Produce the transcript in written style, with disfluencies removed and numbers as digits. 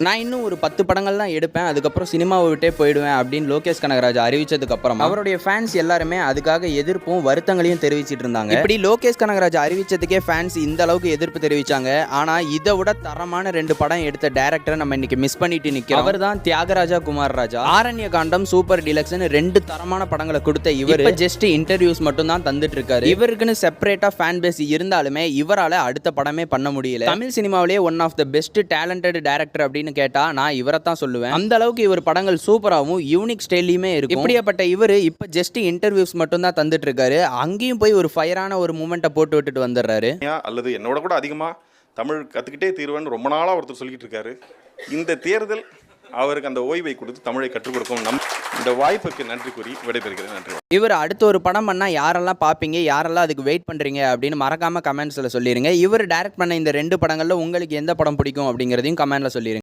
நான் இன்னும் ஒரு 10 படங்கள் தான் எடுப்பேன், அதுக்கப்புறம் சினிமாவை விட்டே போயிடுவேன் அப்படின்னு லோகேஷ் கனகராஜ் அறிவிச்சதுக்கு அப்புறம் அவருடைய ஃபேன்ஸ் எல்லாருமே அதுக்காக எதிர்ப்பும் வருத்தங்களையும் தெரிவிச்சிட்டு இருந்தாங்க. இப்படி லோகேஷ் கனகராஜ் அறிவிச்சதுக்கே ஃபேன்ஸ் இந்த அளவுக்கு எதிர்ப்பு தெரிவிச்சாங்க. ஆனா இதை விட தரமான 2 படம் எடுத்த டைரக்டரை நம்ம இன்னைக்கு மிஸ் பண்ணிட்டு நிக்கிறோம். அவர் தான் தியாகராஜா குமார் ராஜா. ஆரண்ய காண்டம், சூப்பர் டீலக்ஸ்னு 2 தரமான படங்களை கொடுத்த இவர் ஜஸ்ட் இன்டர்வியூஸ் மட்டும் தான் தந்துட்டு இருக்காரு. இவருக்குன்னு செப்பரேட்டா ஃபேன் பேஸ் இருந்தாலுமே இவரால அடுத்த படமே பண்ண முடியல. தமிழ் சினிமாவிலேயே one of the best talented director அப்படின்னு கேட்டா நான் இவரை தான் சொல்லுவேன். அந்த அளவுக்கு இவர் படங்கள் சூப்பராகவும் யூனிக் ஸ்டைலையுமே இருக்கும். இப்படியாப்பட்ட இவர் இப்ப ஜஸ்ட் இன்டர்வியூஸ் மட்டும் தான் தந்துட்டு இருக்காரு. அங்கேயும் போய் ஒரு ஃபயரான ஒரு மூமெண்ட்டை போட்டு விட்டுட்டு வந்துடுறாரு. அல்லது என்னோட கூட அதிகமா தமிழ் கத்துக்கிட்டே தீர்வேன்னு ரொம்ப நாளா ஒருத்தர் சொல்லிட்டு இருக்காரு. இந்த தேர்தல் அவருக்கு அந்த ஓய்வை கொடுத்து தமிழை கற்றுக் கொடுக்கும். இந்த வாய்ப்புக்கு நன்றி கூறி விடைபெறுகிறேன். நன்றி. இவர் அடுத்த ஒரு படம் பண்ணா யாரெல்லாம் பார்ப்பீங்க, யாரெல்லாம் அதுக்கு வெயிட் பண்றீங்க அப்படின்னு மறக்காம கமெண்ட்ஸ்ல சொல்லிருங்க. இவர் டைரக்ட் பண்ண இந்த 2 படங்கள்ல உங்களுக்கு எந்த படம் பிடிக்கும் அப்படிங்கிறதையும் கமெண்ட்ல சொல்லிருங்க.